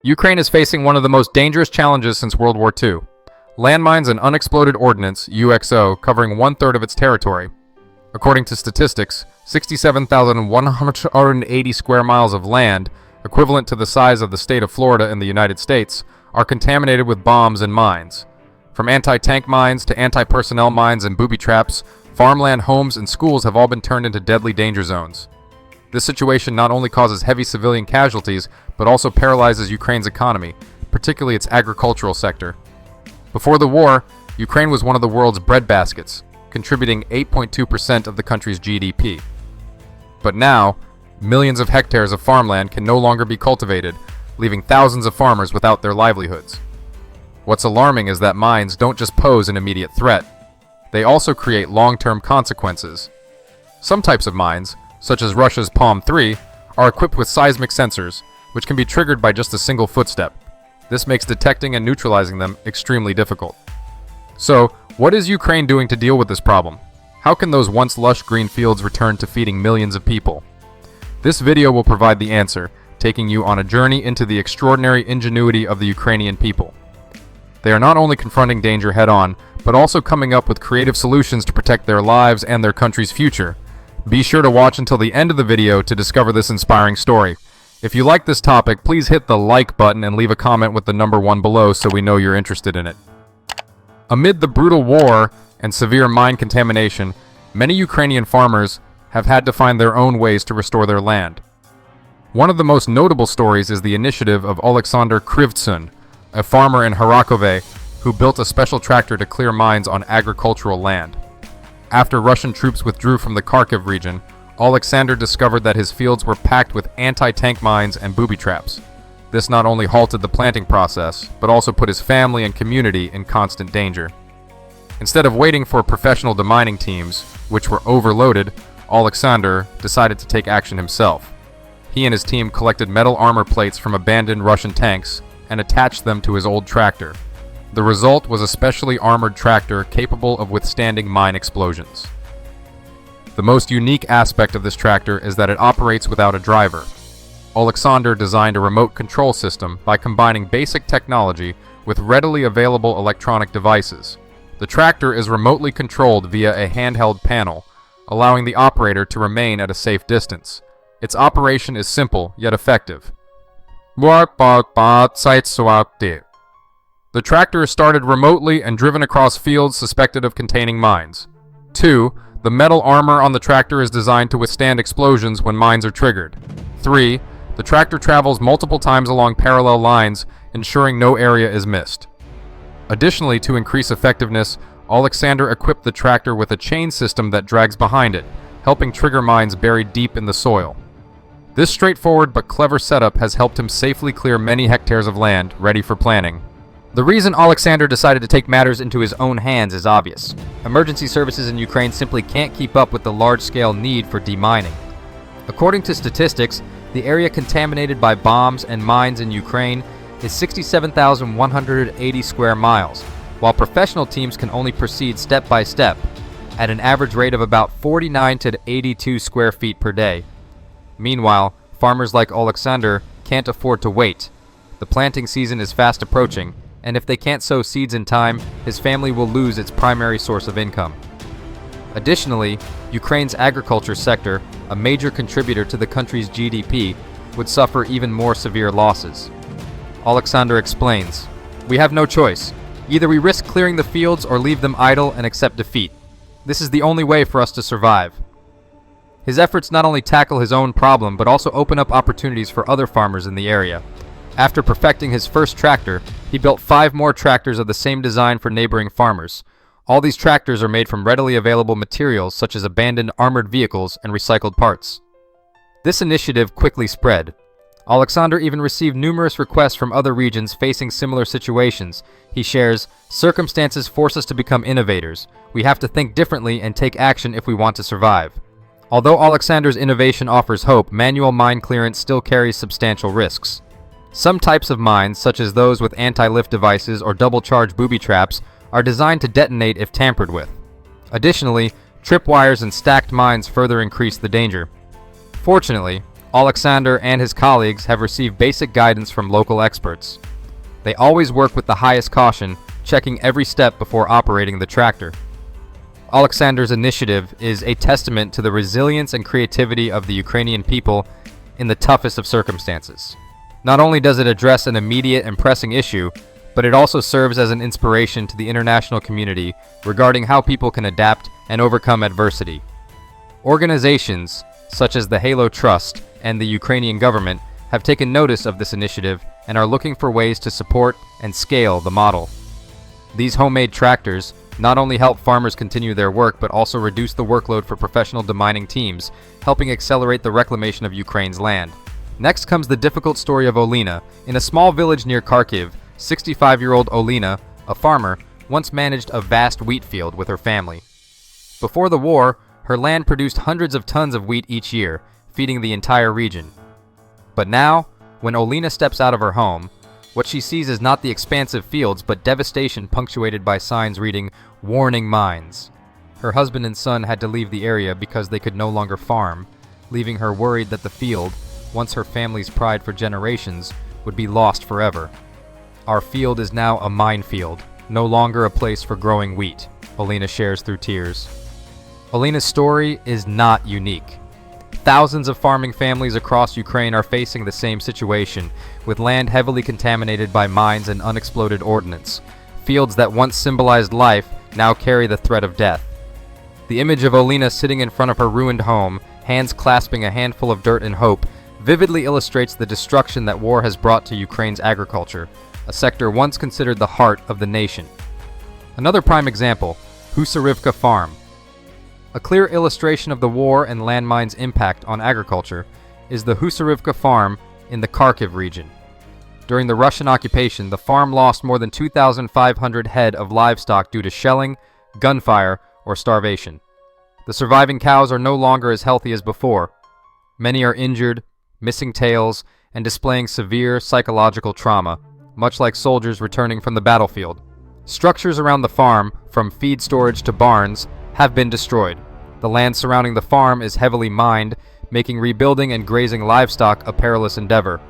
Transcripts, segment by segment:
Ukraine is facing one of the most dangerous challenges since World War II. Landmines and unexploded ordnance, UXO, covering one-third of its territory. According to statistics, 67,180 square miles of land, equivalent to the size of the state of Florida in the United States, are contaminated with bombs and mines. From anti-tank mines to anti-personnel mines and booby traps, farmland, homes, and schools have all been turned into deadly danger zones. This situation not only causes heavy civilian casualties, but also paralyzes Ukraine's economy, particularly its agricultural sector. Before the war, Ukraine was one of the world's breadbaskets, contributing 8.2% of the country's GDP. But now, millions of hectares of farmland can no longer be cultivated, leaving thousands of farmers without their livelihoods. What's alarming is that mines don't just pose an immediate threat. They also create long-term consequences. Some types of mines, such as Russia's Palm 3, are equipped with seismic sensors, which can be triggered by just a single footstep. This makes detecting and neutralizing them extremely difficult. So, what is Ukraine doing to deal with this problem? How can those once lush green fields return to feeding millions of people? This video will provide the answer, taking you on a journey into the extraordinary ingenuity of the Ukrainian people. They are not only confronting danger head-on, but also coming up with creative solutions to protect their lives and their country's future. Be sure to watch until the end of the video to discover this inspiring story. If you like this topic, please hit the like button and leave a comment with the number 1 below so we know you're interested in it. Amid the brutal war and severe mine contamination, many Ukrainian farmers have had to find their own ways to restore their land. One of the most notable stories is the initiative of Oleksandr Krivtsun, a farmer in Harakove, who built a special tractor to clear mines on agricultural land. After Russian troops withdrew from the Kharkiv region, Oleksandr discovered that his fields were packed with anti-tank mines and booby traps. This not only halted the planting process, but also put his family and community in constant danger. Instead of waiting for professional demining teams, which were overloaded, Oleksandr decided to take action himself. He and his team collected metal armor plates from abandoned Russian tanks and attached them to his old tractor. The result was a specially armored tractor capable of withstanding mine explosions. The most unique aspect of this tractor is that it operates without a driver. Oleksandr designed a remote control system by combining basic technology with readily available electronic devices. The tractor is remotely controlled via a handheld panel, allowing the operator to remain at a safe distance. Its operation is simple yet effective. The tractor is started remotely and driven across fields suspected of containing mines. 2. The metal armor on the tractor is designed to withstand explosions when mines are triggered. 3. The tractor travels multiple times along parallel lines, ensuring no area is missed. Additionally, to increase effectiveness, Oleksandr equipped the tractor with a chain system that drags behind it, helping trigger mines buried deep in the soil. This straightforward but clever setup has helped him safely clear many hectares of land ready for planting. The reason Oleksandr decided to take matters into his own hands is obvious. Emergency services in Ukraine simply can't keep up with the large-scale need for demining. According to statistics, the area contaminated by bombs and mines in Ukraine is 67,180 square miles, while professional teams can only proceed step by step, at an average rate of about 49 to 82 square feet per day. Meanwhile, farmers like Oleksandr can't afford to wait. The planting season is fast approaching, and if they can't sow seeds in time, his family will lose its primary source of income. Additionally, Ukraine's agriculture sector, a major contributor to the country's GDP, would suffer even more severe losses. Oleksandr explains, "We have no choice. Either we risk clearing the fields or leave them idle and accept defeat. This is the only way for us to survive." His efforts not only tackle his own problem, but also open up opportunities for other farmers in the area. After perfecting his first tractor, he built 5 more tractors of the same design for neighboring farmers. All these tractors are made from readily available materials such as abandoned armored vehicles and recycled parts. This initiative quickly spread. Oleksandr even received numerous requests from other regions facing similar situations. He shares, "Circumstances force us to become innovators. We have to think differently and take action if we want to survive." Although Oleksandr's innovation offers hope, manual mine clearance still carries substantial risks. Some types of mines, such as those with anti-lift devices or double-charge booby traps, are designed to detonate if tampered with. Additionally, tripwires and stacked mines further increase the danger. Fortunately, Alexander and his colleagues have received basic guidance from local experts. They always work with the highest caution, checking every step before operating the tractor. Alexander's initiative is a testament to the resilience and creativity of the Ukrainian people in the toughest of circumstances. Not only does it address an immediate and pressing issue, but it also serves as an inspiration to the international community regarding how people can adapt and overcome adversity. Organizations such as the Halo Trust and the Ukrainian government have taken notice of this initiative and are looking for ways to support and scale the model. These homemade tractors not only help farmers continue their work but also reduce the workload for professional demining teams, helping accelerate the reclamation of Ukraine's land. Next comes the difficult story of Olena. In a small village near Kharkiv, 65-year-old Olena, a farmer, once managed a vast wheat field with her family. Before the war, her land produced hundreds of tons of wheat each year, feeding the entire region. But now, when Olena steps out of her home, what she sees is not the expansive fields, but devastation punctuated by signs reading, "Warning Mines." Her husband and son had to leave the area because they could no longer farm, leaving her worried that the field, once her family's pride for generations, would be lost forever. "Our field is now a minefield, no longer a place for growing wheat," Olena shares through tears. Olena's story is not unique. Thousands of farming families across Ukraine are facing the same situation, with land heavily contaminated by mines and unexploded ordnance. Fields that once symbolized life now carry the threat of death. The image of Olena sitting in front of her ruined home, hands clasping a handful of dirt in hope, vividly illustrates the destruction that war has brought to Ukraine's agriculture, a sector once considered the heart of the nation. Another prime example, Husarivka Farm. A clear illustration of the war and landmines' impact on agriculture is the Husarivka Farm in the Kharkiv region. During the Russian occupation, the farm lost more than 2,500 head of livestock due to shelling, gunfire, or starvation. The surviving cows are no longer as healthy as before. Many are injured, missing tails, and displaying severe psychological trauma, much like soldiers returning from the battlefield. Structures around the farm, from feed storage to barns, have been destroyed. The land surrounding the farm is heavily mined, making rebuilding and grazing livestock a perilous endeavor.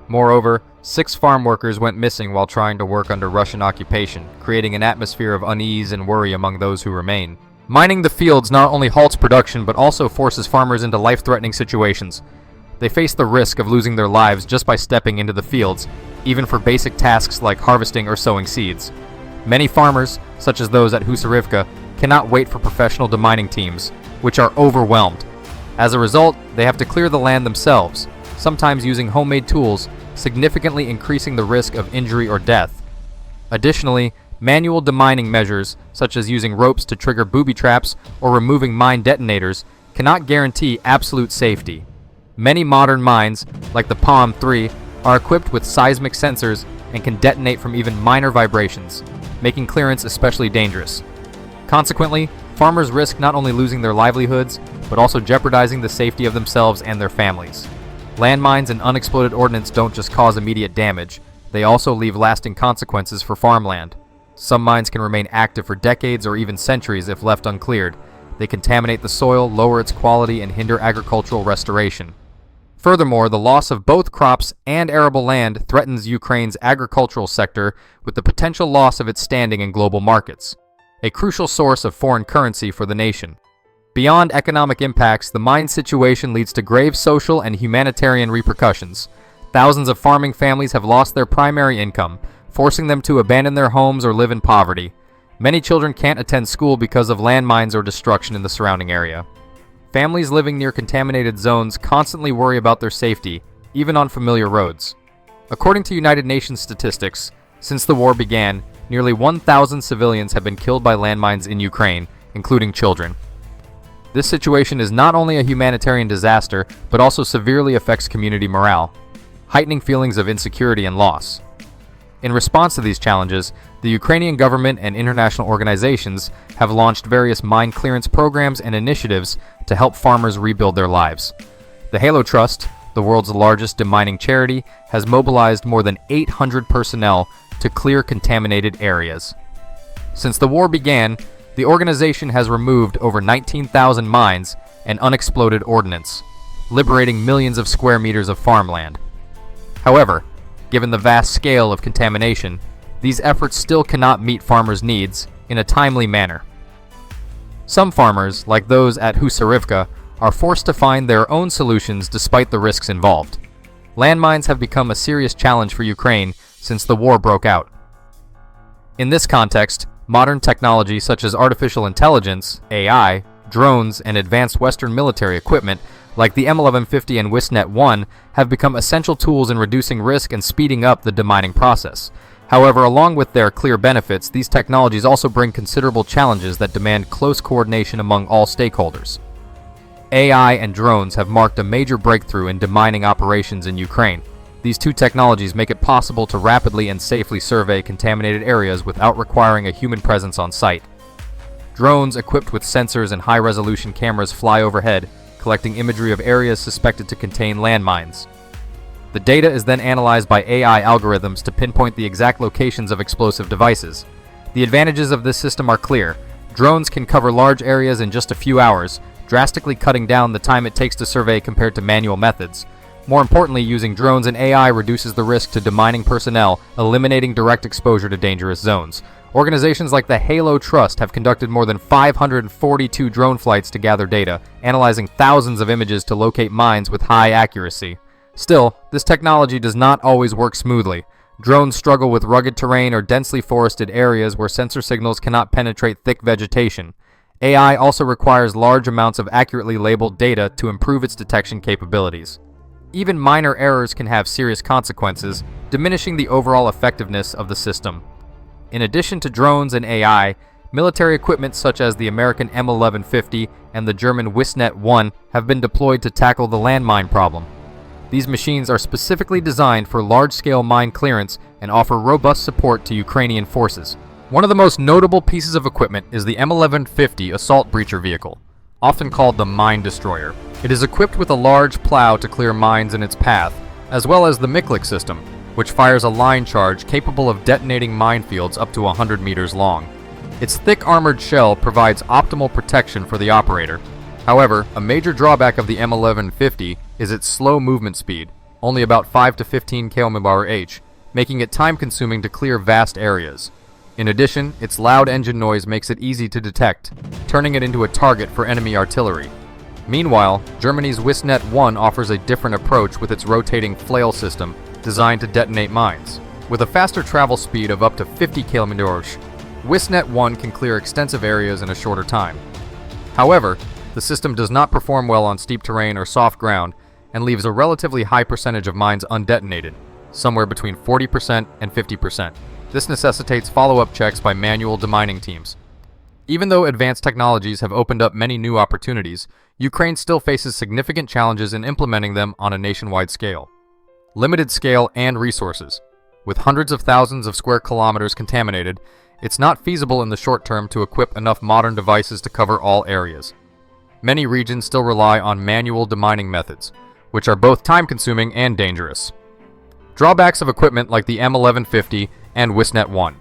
Moreover, 6 farm workers went missing while trying to work under Russian occupation, creating an atmosphere of unease and worry among those who remain. Mining the fields not only halts production but also forces farmers into life-threatening situations. They face the risk of losing their lives just by stepping into the fields, even for basic tasks like harvesting or sowing seeds. Many farmers, such as those at Husarivka, cannot wait for professional demining teams, which are overwhelmed. As a result, they have to clear the land themselves, sometimes using homemade tools, significantly increasing the risk of injury or death. Additionally, manual demining measures, such as using ropes to trigger booby traps or removing mine detonators, cannot guarantee absolute safety. Many modern mines, like the Palm 3, are equipped with seismic sensors and can detonate from even minor vibrations, making clearance especially dangerous. Consequently, farmers risk not only losing their livelihoods, but also jeopardizing the safety of themselves and their families. Landmines and unexploded ordnance don't just cause immediate damage, they also leave lasting consequences for farmland. Some mines can remain active for decades or even centuries if left uncleared. They contaminate the soil, lower its quality, and hinder agricultural restoration. Furthermore, the loss of both crops and arable land threatens Ukraine's agricultural sector with the potential loss of its standing in global markets, a crucial source of foreign currency for the nation. Beyond economic impacts, the mine situation leads to grave social and humanitarian repercussions. Thousands of farming families have lost their primary income, forcing them to abandon their homes or live in poverty. Many children can't attend school because of landmines or destruction in the surrounding area. Families living near contaminated zones constantly worry about their safety, even on familiar roads. According to United Nations statistics, since the war began, nearly 1,000 civilians have been killed by landmines in Ukraine, including children. This situation is not only a humanitarian disaster, but also severely affects community morale, heightening feelings of insecurity and loss. In response to these challenges, the Ukrainian government and international organizations have launched various mine clearance programs and initiatives to help farmers rebuild their lives. The Halo Trust, the world's largest demining charity, has mobilized more than 800 personnel to clear contaminated areas. Since the war began, the organization has removed over 19,000 mines and unexploded ordnance. liberating millions of square meters of farmland. However, given the vast scale of contamination, these efforts still cannot meet farmers' needs in a timely manner. Some farmers, like those at Husarivka, are forced to find their own solutions despite the risks involved. Landmines have become a serious challenge for Ukraine since the war broke out. In this context, modern technology such as artificial intelligence, AI, drones, and advanced Western military equipment like the M1150 and WISNet-1 have become essential tools in reducing risk and speeding up the demining process. However, along with their clear benefits, these technologies also bring considerable challenges that demand close coordination among all stakeholders. AI and drones have marked a major breakthrough in demining operations in Ukraine. These two technologies make it possible to rapidly and safely survey contaminated areas without requiring a human presence on site. Drones equipped with sensors and high-resolution cameras fly overhead, collecting imagery of areas suspected to contain landmines. The data is then analyzed by AI algorithms to pinpoint the exact locations of explosive devices. The advantages of this system are clear. Drones can cover large areas in just a few hours, drastically cutting down the time it takes to survey compared to manual methods. More importantly, using drones and AI reduces the risk to demining personnel, eliminating direct exposure to dangerous zones. Organizations like the Halo Trust have conducted more than 542 drone flights to gather data, analyzing thousands of images to locate mines with high accuracy. Still, this technology does not always work smoothly. Drones struggle with rugged terrain or densely forested areas where sensor signals cannot penetrate thick vegetation. AI also requires large amounts of accurately labeled data to improve its detection capabilities. Even minor errors can have serious consequences, diminishing the overall effectiveness of the system. In addition to drones and AI, military equipment such as the American M1150 and the German WISNet-1 have been deployed to tackle the landmine problem. These machines are specifically designed for large-scale mine clearance and offer robust support to Ukrainian forces. One of the most notable pieces of equipment is the M1150 assault breacher vehicle, often called the mine destroyer. It is equipped with a large plow to clear mines in its path, as well as the Miklik system, which fires a line charge capable of detonating minefields up to 100 meters long. Its thick armored shell provides optimal protection for the operator. However, a major drawback of the M1150 is its slow movement speed, only about 5 to 15 km/h, making it time-consuming to clear vast areas. In addition, its loud engine noise makes it easy to detect, turning it into a target for enemy artillery. Meanwhile, Germany's WISNet-1 offers a different approach with its rotating flail system designed to detonate mines. With a faster travel speed of up to 50 km/h, WISNet-1 can clear extensive areas in a shorter time. However, the system does not perform well on steep terrain or soft ground and leaves a relatively high percentage of mines undetonated, somewhere between 40% and 50%. This necessitates follow-up checks by manual demining teams. Even though advanced technologies have opened up many new opportunities, Ukraine still faces significant challenges in implementing them on a nationwide scale. Limited scale and resources. With hundreds of thousands of square kilometers contaminated, it's not feasible in the short term to equip enough modern devices to cover all areas. Many regions still rely on manual demining methods, which are both time-consuming and dangerous. Drawbacks of equipment like the M1150 and WISNet-1.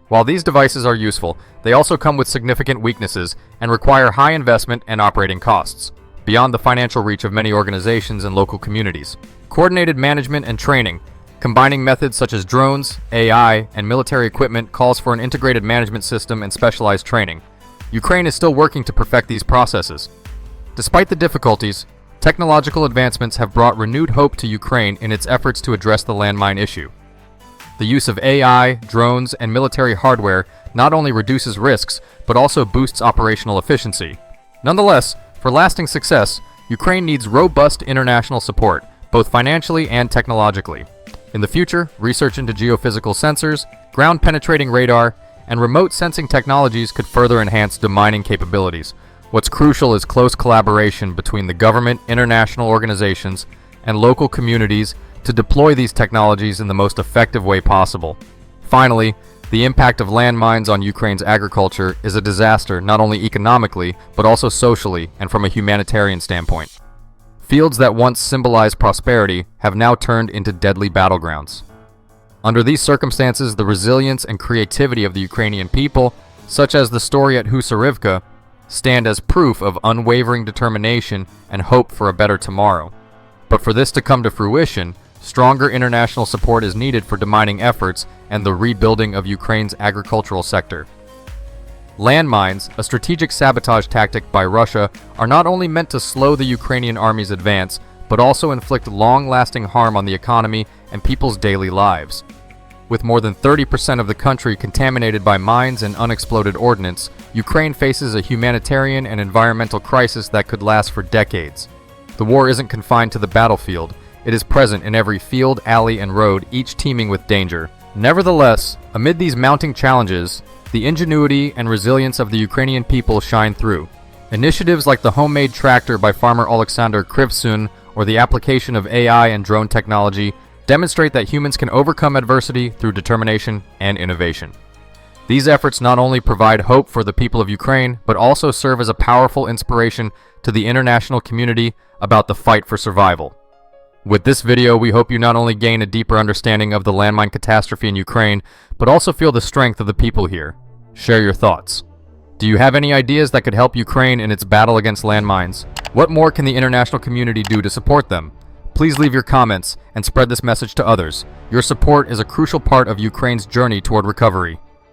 While these devices are useful, they also come with significant weaknesses and require high investment and operating costs, beyond the financial reach of many organizations and local communities. Coordinated management and training, combining methods such as drones, AI, and military equipment calls for an integrated management system and specialized training. Ukraine is still working to perfect these processes. Despite the difficulties, technological advancements have brought renewed hope to Ukraine in its efforts to address the landmine issue. The use of AI, drones, and military hardware not only reduces risks, but also boosts operational efficiency. Nonetheless, for lasting success, Ukraine needs robust international support, both financially and technologically. In the future, research into geophysical sensors, ground-penetrating radar, and remote sensing technologies could further enhance demining capabilities. What's crucial is close collaboration between the government, international organizations, and local communities to deploy these technologies in the most effective way possible. Finally, the impact of landmines on Ukraine's agriculture is a disaster not only economically, but also socially and from a humanitarian standpoint. Fields that once symbolized prosperity have now turned into deadly battlegrounds. Under these circumstances, the resilience and creativity of the Ukrainian people, such as the story at Husarivka, stand as proof of unwavering determination and hope for a better tomorrow. But for this to come to fruition, stronger international support is needed for demining efforts and the rebuilding of Ukraine's agricultural sector. Landmines, a strategic sabotage tactic by Russia, are not only meant to slow the Ukrainian army's advance, but also inflict long-lasting harm on the economy and people's daily lives. With more than 30% of the country contaminated by mines and unexploded ordnance, Ukraine faces a humanitarian and environmental crisis that could last for decades. The war isn't confined to the battlefield. It is present in every field, alley, and road, each teeming with danger. Nevertheless, amid these mounting challenges, the ingenuity and resilience of the Ukrainian people shine through. Initiatives like the homemade tractor by farmer Alexander Krivsun or the application of AI and drone technology demonstrate that humans can overcome adversity through determination and innovation. These efforts not only provide hope for the people of Ukraine, but also serve as a powerful inspiration to the international community about the fight for survival. With this video, we hope you not only gain a deeper understanding of the landmine catastrophe in Ukraine, but also feel the strength of the people here. Share your thoughts. Do you have any ideas that could help Ukraine in its battle against landmines? What more can the international community do to support them? Please leave your comments and spread this message to others. Your support is a crucial part of Ukraine's journey toward recovery.